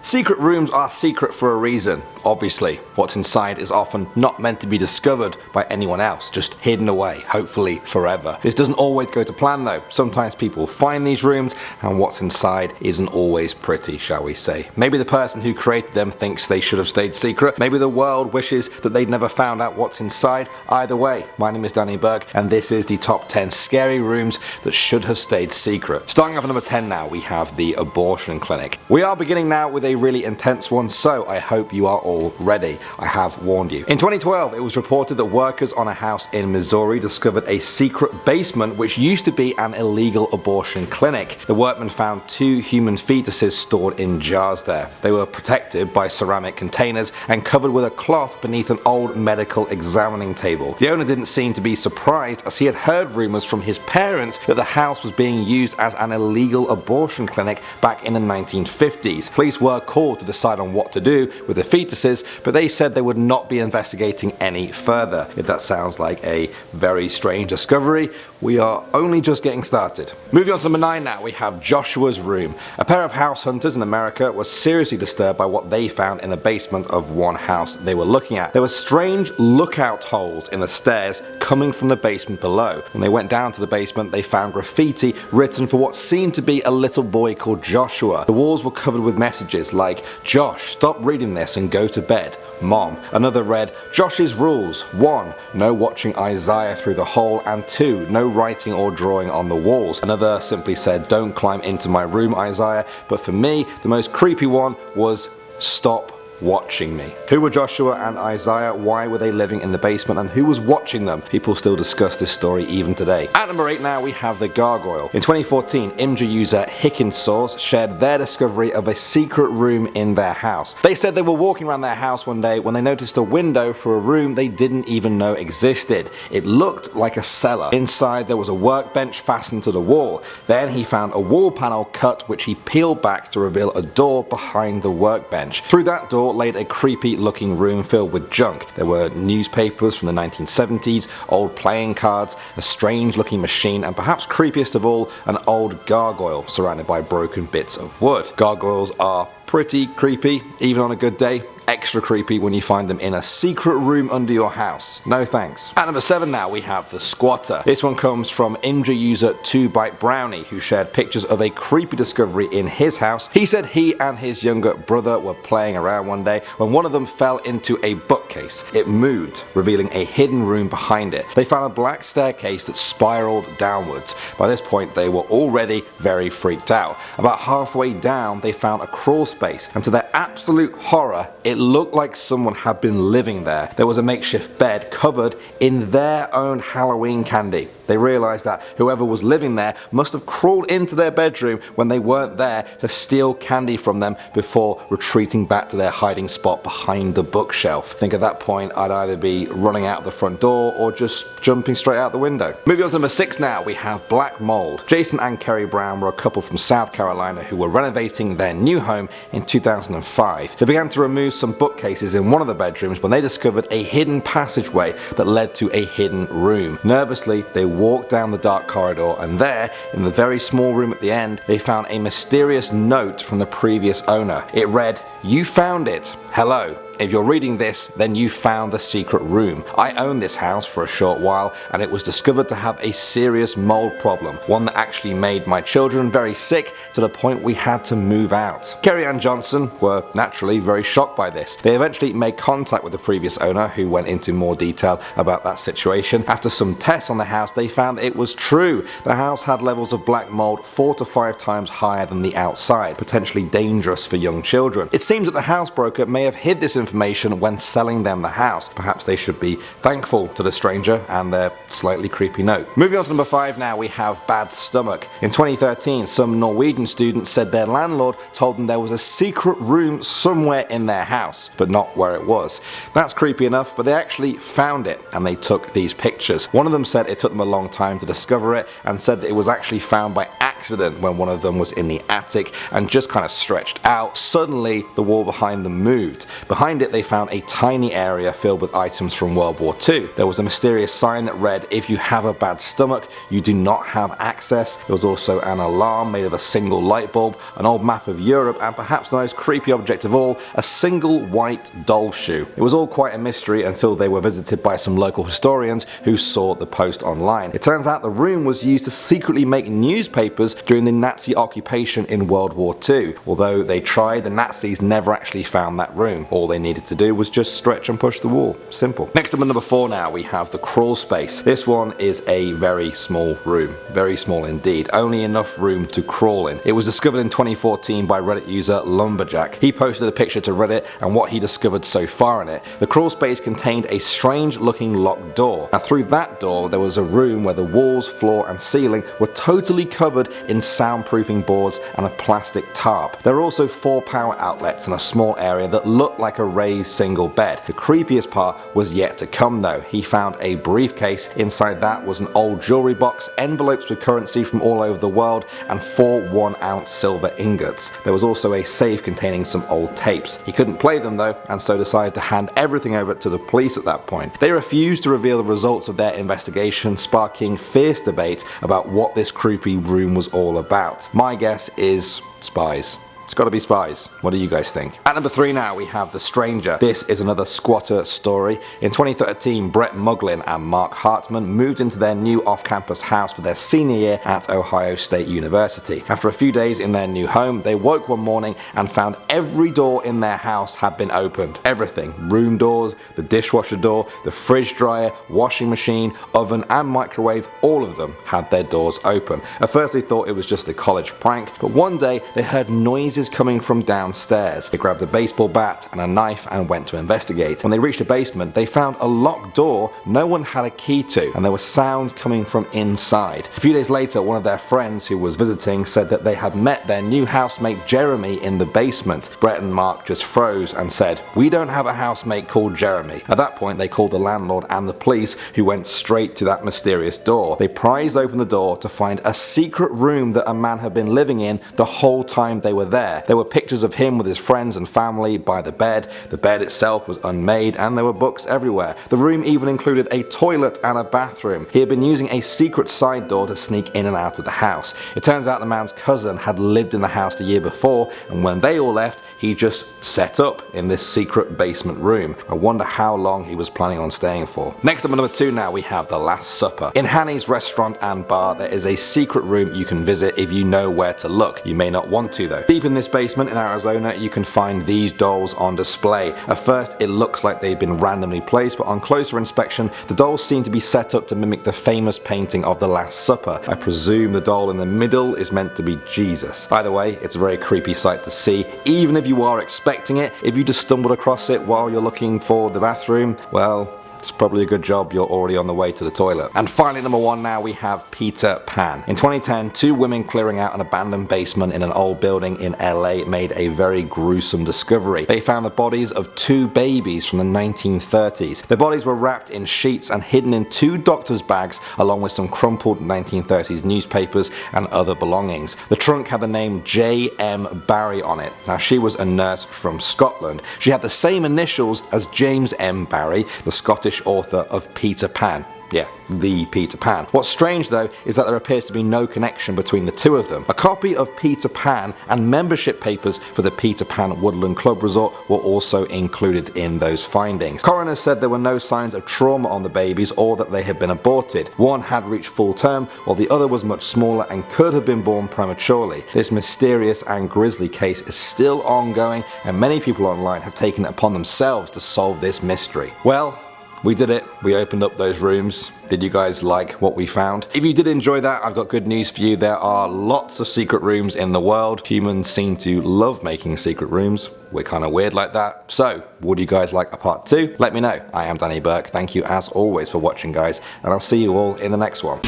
Secret rooms are secret for a reason. Obviously, what's inside is often not meant to be discovered by anyone else, just hidden away, hopefully forever. This doesn't always go to plan though. Sometimes people find these rooms and what's inside isn't always pretty, shall we say. Maybe the person who created them thinks they should have stayed secret. Maybe the world wishes that they'd never found out what's inside. Either way, my name is Danny Burke and this is the top 10 scary rooms that should have stayed secret. Starting off at number 10 now, we have the abortion clinic. We are beginning now with a really intense one, so I hope you are all ready. I have warned you. In 2012, it was reported that workers on a house in Missouri discovered a secret basement which used to be an illegal abortion clinic. The workmen found 2 human fetuses stored in jars there. They were protected by ceramic containers and covered with a cloth beneath an old medical examining table. The owner didn't seem to be surprised, as he had heard rumors from his parents that the house was being used as an illegal abortion clinic back in the 1950s. Police were called to decide on what to do with the fetuses, but they said they would not be investigating any further. If that sounds like a very strange discovery, we are only just getting started. Moving on to number 9 now, we have Joshua's room. A pair of house hunters in America were seriously disturbed by what they found in the basement of one house they were looking at. There were strange lookout holes in the stairs coming from the basement below. When they went down to the basement, they found graffiti written for what seemed to be a little boy called Joshua. The walls were covered with messages like, "Josh, stop reading this and go to bed. Mom." Another read, "Josh's rules. 1. No watching Isaiah through the hole, and 2. No writing or drawing on the walls." Another simply said, "Don't climb into my room, Isaiah." But for me, the most creepy one was, "Stop watching me." Who were Joshua and Isaiah? Why were they living in the basement? And who was watching them? People still discuss this story even today. At number 8 now, we have the Gargoyle. In 2014, Imgur user Hickensource shared their discovery of a secret room in their house. They said they were walking around their house one day when they noticed a window for a room they didn't even know existed. It looked like a cellar. Inside there was a workbench fastened to the wall. Then he found a wall panel cut, which he peeled back to reveal a door behind the workbench. Through that door laid a creepy looking room filled with junk. There were newspapers from the 1970s, old playing cards, a strange looking machine, and perhaps creepiest of all, an old gargoyle surrounded by broken bits of wood. Gargoyles are pretty creepy, even on a good day. Extra creepy when you find them in a secret room under your house. No thanks. At number 7 now, we have the Squatter. This one comes from Imgur user 2Byte Brownie, who shared pictures of a creepy discovery in his house. He said he and his younger brother were playing around one day when one of them fell into a bookcase. It moved, revealing a hidden room behind it. They found a black staircase that spiraled downwards. By this point, they were already very freaked out. About halfway down, they found a crawl space, and to their absolute horror, it looked like someone had been living there. There was a makeshift bed covered in their own Halloween candy. They realized that whoever was living there must have crawled into their bedroom when they weren't there to steal candy from them before retreating back to their hiding spot behind the bookshelf. I think at that point I'd either be running out the front door or just jumping straight out the window. Moving on to number 6 now, we have Black Mould. Jason and Kerry Brown were a couple from South Carolina who were renovating their new home in 2005. They began to remove some bookcases in one of the bedrooms when they discovered a hidden passageway that led to a hidden room. Nervously, they walked down the dark corridor, and there, in the very small room at the end, they found a mysterious note from the previous owner. It read, "You found it. Hello. If you're reading this, then you found the secret room. I owned this house for a short while, and it was discovered to have a serious mold problem, one that actually made my children very sick to the point we had to move out." Kerry and Johnson were naturally very shocked by this. They eventually made contact with the previous owner, who went into more detail about that situation. After some tests on the house, they found that it was true. The house had levels of black mold 4 to 5 times higher than the outside, potentially dangerous for young children. It seems that the house broker may have hid this information when selling them the house. Perhaps they should be thankful to the stranger and their slightly creepy note. Moving on to number 5 now, we have Bad Stomach. In 2013, some Norwegian students said their landlord told them there was a secret room somewhere in their house, but not where it was. That's creepy enough, but they actually found it and they took these pictures. One of them said it took them a long time to discover it, and said that it was actually found by accident when one of them was in the attic and just kind of stretched out. Suddenly, the wall behind them moved. Behind Behind it they found a tiny area filled with items from World War II. There was a mysterious sign that read, "If you have a bad stomach, you do not have access." There was also an alarm made of a single light bulb, an old map of Europe, and perhaps the most creepy object of all, a single white doll shoe. It was all quite a mystery until they were visited by some local historians who saw the post online. It turns out the room was used to secretly make newspapers during the Nazi occupation in World War II. Although they tried, the Nazis never actually found that room. All they needed to do was just stretch and push the wall. Simple. Next up at number 4 now we have the Crawlspace. This one is a very small room. Very small indeed. Only enough room to crawl in. It was discovered in 2014 by Reddit user Lumberjack. He posted a picture to Reddit and what he discovered so far in it. The Crawlspace contained a strange looking locked door. Now through that door there was a room where the walls, floor and ceiling were totally covered in soundproofing boards and a plastic tarp. There were also 4 power outlets and a small area that looked like a raised single bed. The creepiest part was yet to come though. He found a briefcase. Inside that was an old jewelry box, envelopes with currency from all over the world, and 4 1-ounce silver ingots. There was also a safe containing some old tapes. He couldn't play them though, and so decided to hand everything over to the police at that point. They refused to reveal the results of their investigation, sparking fierce debate about what this creepy room was all about. My guess is spies. It's gotta be spies. What do you guys think? At number 3 now we have The Stranger. This is another squatter story. In 2013, Brett Muglin and Mark Hartman moved into their new off-campus house for their senior year at Ohio State University. After a few days in their new home, they woke one morning and found every door in their house had been opened. Everything. Room doors, the dishwasher door, the fridge dryer, washing machine, oven and microwave, all of them had their doors open. At first they thought it was just a college prank, but one day they heard noises coming from downstairs. They grabbed a baseball bat and a knife and went to investigate. When they reached the basement, they found a locked door no one had a key to, and there were sounds coming from inside. A few days later, one of their friends who was visiting said that they had met their new housemate Jeremy in the basement. Brett and Mark just froze and said, "We don't have a housemate called Jeremy." At that point, they called the landlord and the police, who went straight to that mysterious door. They prized open the door to find a secret room that a man had been living in the whole time they were there. There were pictures of him with his friends and family by the bed. The bed itself was unmade and there were books everywhere. The room even included a toilet and a bathroom. He had been using a secret side door to sneak in and out of the house. It turns out the man's cousin had lived in the house the year before, and when they all left, he just set up in this secret basement room. I wonder how long he was planning on staying for. Next up at number 2 now we have The Last Supper. In Hanny's restaurant and bar there is a secret room you can visit if you know where to look. You may not want to though. Deep in this basement in Arizona you can find these dolls on display. At first it looks like they've been randomly placed, but on closer inspection the dolls seem to be set up to mimic the famous painting of The Last Supper. I presume the doll in the middle is meant to be Jesus. Either way, it's a very creepy sight to see, even if you are expecting it. If you just stumbled across it while you're looking for the bathroom, well, it's probably a good job you're already on the way to the toilet. And finally, number 1 now we have Peter Pan. In 2010, 2 women clearing out an abandoned basement in an old building in LA made a very gruesome discovery. They found the bodies of 2 babies from the 1930s. The bodies were wrapped in sheets and hidden in 2 doctor's bags along with some crumpled 1930s newspapers and other belongings. The trunk had the name J.M. Barrie on it. Now she was a nurse from Scotland. She had the same initials as James M. Barrie, the Scottish author of Peter Pan. Yeah, the Peter Pan. What's strange though is that there appears to be no connection between the 2 of them. A copy of Peter Pan and membership papers for the Peter Pan Woodland Club Resort were also included in those findings. Coroners said there were no signs of trauma on the babies or that they had been aborted. One had reached full term while the other was much smaller and could have been born prematurely. This mysterious and grisly case is still ongoing and many people online have taken it upon themselves to solve this mystery. Well, we did it. We opened up those rooms. Did you guys like what we found? If you did enjoy that, I've got good news for you. There are lots of secret rooms in the world. Humans seem to love making secret rooms. We're kind of weird like that. So, would you guys like a part 2? Let me know. I am Danny Burke. Thank you as always for watching, guys, and I'll see you all in the next one.